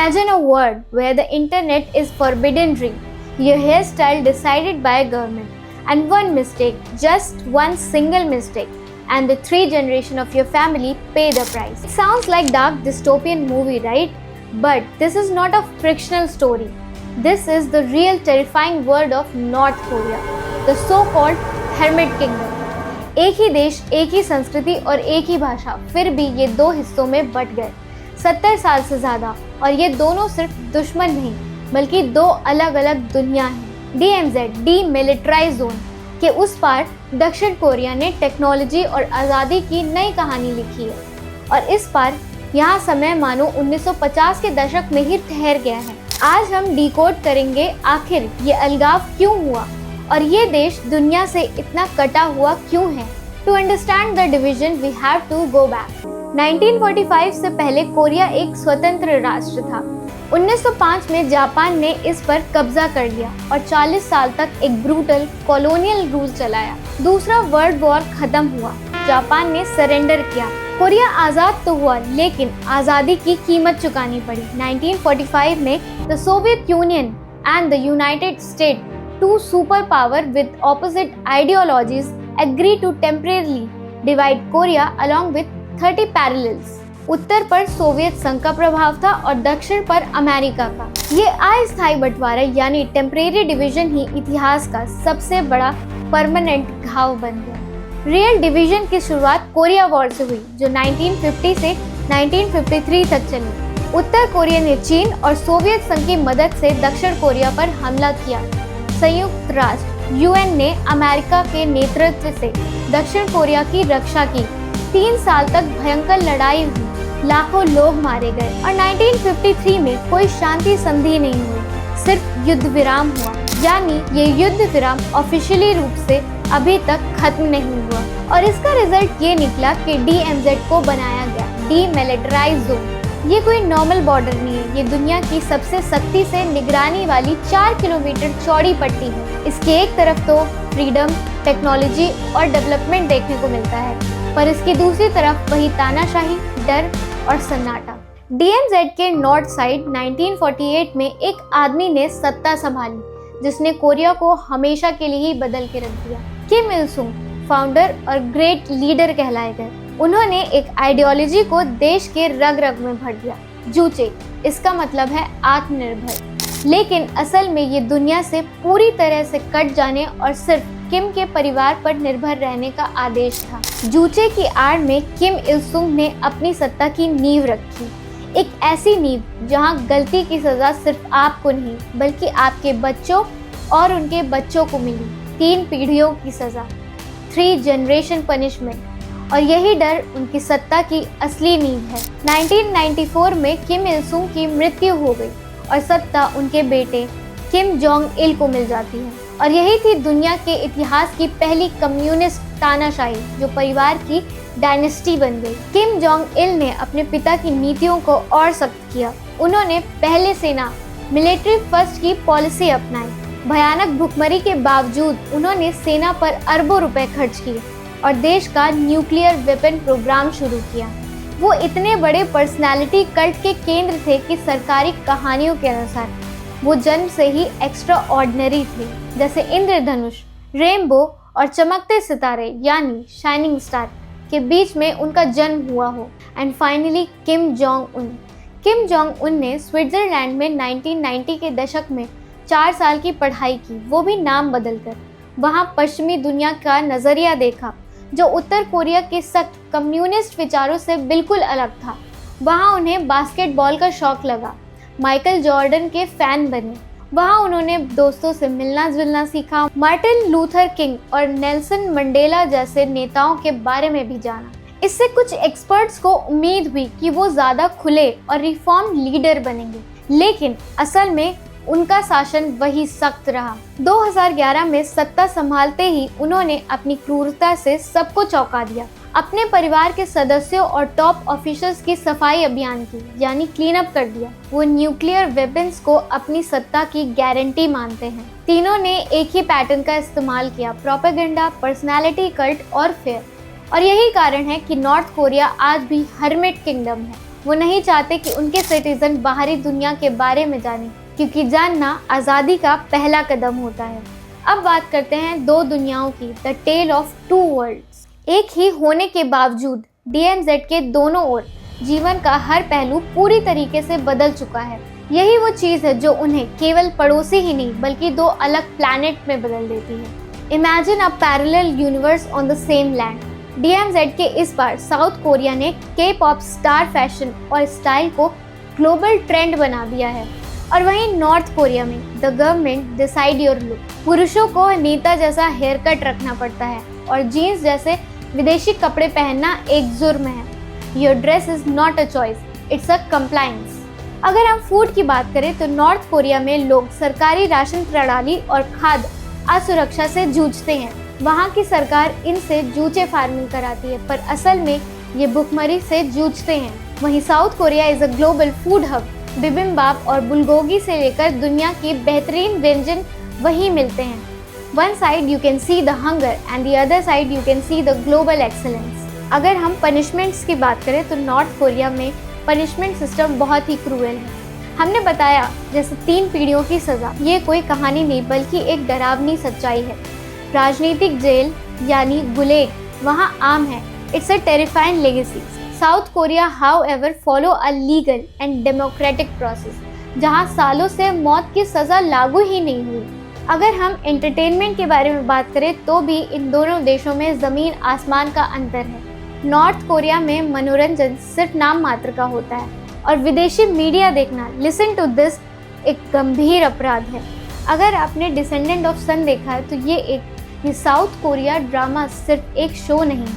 Imagine a world where the internet is forbidden drink, your hairstyle decided by a government, and one mistake, just one single mistake, and the 3 generations of your family pay the price. It sounds like dark dystopian movie, right? But this is not a fictional story. This is the real terrifying world of North Korea, the so-called Hermit Kingdom. एक ही देश, एक ही संस्कृति और एक ही भाषा, फिर भी ये 2 हिस्सों में बट गए 70 साल से ज्यादा, और ये दोनों सिर्फ दुश्मन नहीं बल्कि 2 अलग अलग दुनिया हैं। DMZ डीमिलिटराइज्ड जोन के उस पार दक्षिण कोरिया ने टेक्नोलॉजी और आज़ादी की नई कहानी लिखी है, और इस पार यहाँ समय मानो 1950 के दशक में ही ठहर गया है। आज हम डिकोड करेंगे आखिर ये अलगाव क्यों हुआ और ये देश दुनिया से इतना कटा हुआ क्यों है। To understand the division we have to go back. 1945 से पहले कोरिया एक स्वतंत्र राष्ट्र था। 1905 में जापान ने इस पर कब्जा कर लिया और 40 साल तक एक ब्रूटल कॉलोनियल रूल चलाया। दूसरा वर्ल्ड वॉर खत्म हुआ, जापान ने सरेंडर किया, कोरिया आज़ाद तो हुआ लेकिन आज़ादी की कीमत चुकानी पड़ी। 1945 में the Soviet union and the United state, 2 superpower with opposite ideologies, agree to temporarily divide Korea along with 30 parallels. उत्तर पर सोवियत संघ का प्रभाव था और दक्षिण पर अमेरिका का। ये अस्थायी बंटवारा यानी टेम्परेरी डिवीजन ही इतिहास का सबसे बड़ा परमानेंट घाव बन गया। रियल डिवीजन की शुरुआत कोरिया वॉर से हुई जो 1950 से 1953 तक चली। उत्तर कोरिया ने चीन और सोवियत संघ की मदद से दक्षिण कोरिया पर हमला किया। संयुक्त राष्ट्र UN ने अमेरिका के नेतृत्व से दक्षिण कोरिया की रक्षा की। 3 साल तक भयंकर लड़ाई हुई, लाखों लोग मारे गए और 1953 में कोई शांति संधि नहीं हुई, सिर्फ युद्ध विराम हुआ। यानी ये युद्ध विराम ऑफिशियली रूप से अभी तक खत्म नहीं हुआ और इसका रिजल्ट ये निकला कि DMZ को बनाया गया डीमिलिटराइज्ड जोन। ये कोई नॉर्मल बॉर्डर नहीं है, ये दुनिया की सबसे सख्ती से निगरानी वाली 4 किलोमीटर चौड़ी पट्टी है। इसके एक तरफ तो फ्रीडम, टेक्नोलॉजी और डेवलपमेंट देखने को मिलता है, पर इसकी दूसरी तरफ वही तानाशाही, डर और सन्नाटा। DMZ के नॉर्थ साइड 1948 में एक आदमी ने सत्ता संभाली जिसने कोरिया को हमेशा के लिए ही बदल के रख दिया। किम इल सुंग फाउंडर और ग्रेट लीडर कहलाए गए। उन्होंने एक आइडियोलॉजी को देश के रग रग में भर दिया, जूचे, इसका मतलब है आत्मनिर्भर। लेकिन असल में ये दुनिया से पूरी तरह से कट जाने और सिर्फ किम के परिवार पर निर्भर रहने का आदेश था। जूचे की आड़ में किम इल सुंग ने अपनी सत्ता की नींव रखी, एक ऐसी नींव जहां गलती की सजा सिर्फ आपको नहीं बल्कि आपके बच्चों और उनके बच्चों को मिली। 3 पीढ़ियों की सजा, 3 जनरेशन पनिशमेंट, और यही डर उनकी सत्ता की असली नींव है। 1994 में किम इल सुंग की मृत्यु हो गई और सत्ता उनके बेटे किम जोंग इल को मिल जाती है, और यही थी दुनिया के इतिहास की पहली कम्युनिस्ट तानाशाही जो परिवार की डायनेस्टी बन गई। किम जोंग इल ने अपने पिता की नीतियों को और सख्त किया। उन्होंने पहले सेना मिलिट्री फर्स्ट की पॉलिसी अपनाई। भयानक भुखमरी के बावजूद उन्होंने सेना पर अरबों रुपए खर्च किए और देश का न्यूक्लियर वेपन प्रोग्राम शुरू किया। वो इतने बड़े पर्सनालिटी कल्ट के केंद्र थे कि सरकारी कहानियों के अनुसार वो जन्म से ही एक्स्ट्रा ऑर्डिनरी थे, जैसे इंद्रधनुष, रेनबो और चमकते सितारे यानी शाइनिंग स्टार के बीच में उनका जन्म हुआ हो। And finally Kim Jong Un. Kim Jong Un ने स्विट्जरलैंड में 1990 के दशक में 4 साल की पढ़ाई की, वो भी नाम बदलकर। वहाँ पश्चिमी दुनिया का नज़रिया देखा जो उत्तर कोरिया के सख्त कम्युनिस्ट विचारों से बिल्कुल अलग था। वहाँ उन्हें बास्केटबॉल का शौक लगा, माइकल जॉर्डन के फैन बने। वहाँ उन्होंने दोस्तों से मिलना जुलना सीखा, मार्टिन लूथर किंग और नेल्सन मंडेला जैसे नेताओं के बारे में भी जाना। इससे कुछ एक्सपर्ट्स को उम्मीद हुई कि वो ज़्यादा खुले और रिफॉर्म लीडर बनेंगे, लेकिन असल में उनका शासन वही सख्त रहा। 2011 में सत्ता संभालते ही उन्होंने अपनी क्रूरता से सबको चौंका दिया। अपने परिवार के सदस्यों और टॉप ऑफिसर्स की सफाई अभियान की, यानी क्लीन अप कर दिया। वो न्यूक्लियर वेपन्स को अपनी सत्ता की गारंटी मानते हैं। तीनों ने एक ही पैटर्न का इस्तेमाल किया, प्रोपेगेंडा, पर्सनालिटी कल्ट और फेयर। और यही कारण है कि नॉर्थ कोरिया आज भी हर्मिट किंगडम है। वो नहीं चाहते कि उनके सिटीजन बाहरी दुनिया के बारे में जानें, क्योंकि जानना आज़ादी का पहला कदम होता है। अब बात करते हैं दो दुनियाओं की, the tale of two worlds. एक ही होने के बावजूद DMZ के दोनों ओर जीवन का हर पहलू पूरी तरीके से बदल चुका है। यही वो चीज़ है जो उन्हें केवल पड़ोसी ही नहीं बल्कि दो अलग प्लैनेट में बदल देती है। Imagine a parallel universe on the same land. DMZ के इस बार साउथ कोरिया ने K-पॉप स्टार फैशन और स्टाइल को ग्लोबल ट्रेंड बना दिया है, और वहीं नॉर्थ कोरिया में the government decide your look. पुरुषों को नेता जैसा हेयर कट रखना पड़ता है और जीन्स जैसे विदेशी कपड़े पहनना एक जुर्म है। Your dress is not a choice, it's a compliance. अगर हम फूड की बात करें तो नॉर्थ कोरिया में लोग सरकारी राशन प्रणाली और खाद्य असुरक्षा से जूझते हैं। वहाँ की सरकार इनसे जूचे फार्मिंग कराती है, पर असल में ये भुखमरी से जूझते हैं। वहीं South Korea is a global food hub. Bibimbap और बुलगोगी से लेकर दुनिया की बेहतरीन व्यंजन वहीं मिलते हैं। One side you can see the hunger and the other side you can see the global excellence. अगर हम पनिशमेंट्स की बात करें तो नॉर्थ कोरिया में पनिशमेंट सिस्टम बहुत ही क्रूएल है। हमने बताया जैसे 3 पीढ़ियों की सज़ा, ये कोई कहानी नहीं बल्कि एक डरावनी सच्चाई है। राजनीतिक जेल यानी गुलेग वहाँ आम है। It's a terrifying legacy. South Korea however follow a legal and democratic process, जहाँ सालों से मौत की सज़ा लागू ही नहीं हुई। अगर हम एंटरटेनमेंट के बारे में बात करें तो भी इन दोनों देशों में ज़मीन आसमान का अंतर है। नॉर्थ कोरिया में मनोरंजन सिर्फ नाम मात्र का होता है और विदेशी मीडिया देखना, लिसन टू दिस, एक गंभीर अपराध है। अगर आपने डिसेंडेंट ऑफ सन देखा है तो ये साउथ कोरिया ड्रामा सिर्फ एक शो नहीं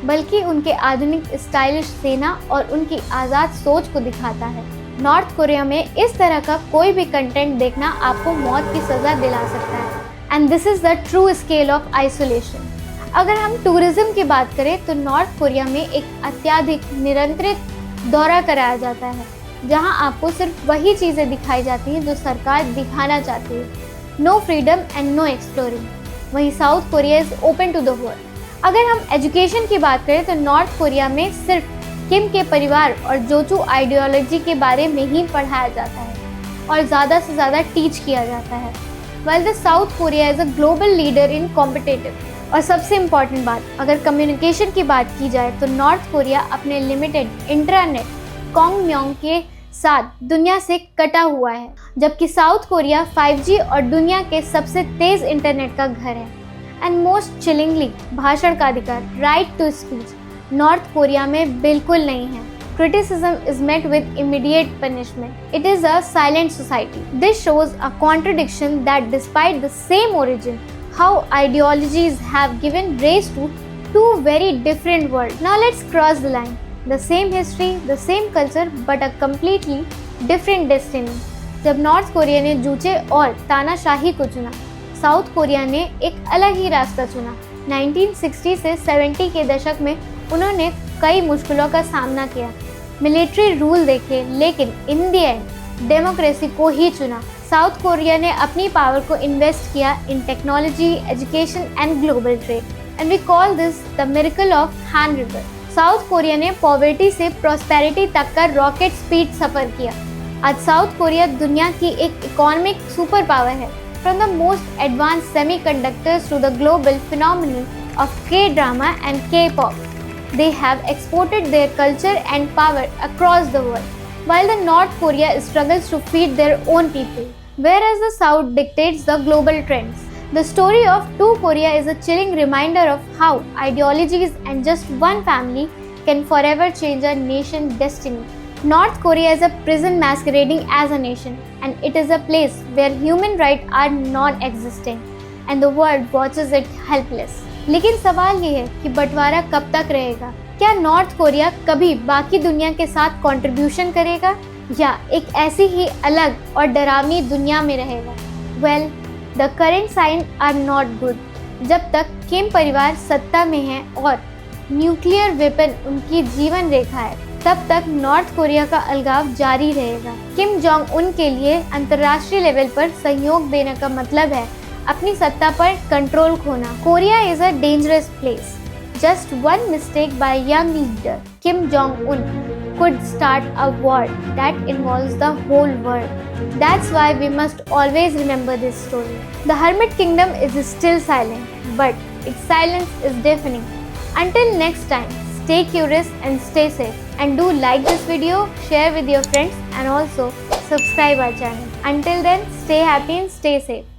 बल्कि उनके आधुनिक स्टाइलिश सेना और उनकी आज़ाद सोच को दिखाता है। नॉर्थ कोरिया में इस तरह का कोई भी कंटेंट देखना आपको मौत की सज़ा दिला सकता है, and this is the true scale of isolation. अगर हम टूरिज्म की बात करें तो नॉर्थ कोरिया में एक अत्यधिक नियंत्रित दौरा कराया जाता है, जहां आपको सिर्फ वही चीज़ें दिखाई जाती हैं जो सरकार दिखाना चाहती है। No freedom and no exploring. वहीं South Korea is open to the world. अगर हम एजुकेशन की बात करें तो नॉर्थ कोरिया में सिर्फ किम के परिवार और जोचू आइडियोलॉजी के बारे में ही पढ़ाया जाता है और ज़्यादा से ज़्यादा टीच किया जाता है। Well the south Korea is a global leader in competitive. और सबसे इम्पॉर्टेंट बात, अगर कम्युनिकेशन की बात की जाए तो नॉर्थ कोरिया अपने लिमिटेड इंटरनेट कोंगम्योंग के साथ दुनिया से कटा हुआ है, जबकि साउथ कोरिया 5G और दुनिया के सबसे तेज़ इंटरनेट का घर है। एंड मोस्ट चिलिंगली, भाषण का अधिकार, right to speech, North Korea में बिल्कुल नहीं है। Criticism is met with immediate punishment. It is a silent society. This shows a contradiction that despite the same origin, how ideologies have given rise to two very different worlds. Now let's cross the line. The same history, the same culture, but a completely different destiny. जब north Korea ने Juche और तानाशाही को चुना, south Korea ने एक अलग ही रास्ता चुना। 1960 से 70 के दशक में उन्होंने कई मुश्किलों का सामना किया, मिलिट्री रूल देखे, लेकिन इन द एंड डेमोक्रेसी को ही चुना। साउथ कोरिया ने अपनी पावर को इन्वेस्ट किया in technology, education and global trade, and we call this the miracle of Han river. South Korea ने पॉवर्टी से प्रॉस्पेरिटी तक का रॉकेट स्पीड सफर किया। आज साउथ कोरिया दुनिया की एक इकोनॉमिक सुपर पावर है। From the most advance semiconductors to the global phenomenon of K-drama and K-pop, they have exported their culture and power across the world, while the North Korea struggles to feed their own people, whereas the South dictates the global trends. The story of two Korea is a chilling reminder of how ideologies and just one family can forever change a nation's destiny. North Korea is a prison masquerading as a nation, and it is a place where human rights are non-existent, and the world watches it helpless. लेकिन सवाल ये है कि बंटवारा कब तक रहेगा? क्या नॉर्थ कोरिया कभी बाकी दुनिया के साथ कंट्रीब्यूशन करेगा या एक ऐसी ही अलग और डरावनी दुनिया में रहेगा? Well, the current sign are not good. जब तक किम परिवार सत्ता में है और न्यूक्लियर वेपन उनकी जीवन रेखा है, तब तक नॉर्थ कोरिया का अलगाव जारी रहेगा। किम जोंग उन के लिए अंतर्राष्ट्रीय लेवल पर सहयोग देने का मतलब है अपनी सत्ता पर कंट्रोल खोना। Korea is a dangerous place. Just one mistake by young leader Kim Jong Un could start a war that involves the whole world. That's why we must always remember this story. The Hermit Kingdom is still silent, but its silence is deafening. Until next time, stay curious and stay safe. And do like this video, share with your friends, and also subscribe our channel. Until then, stay happy and stay safe.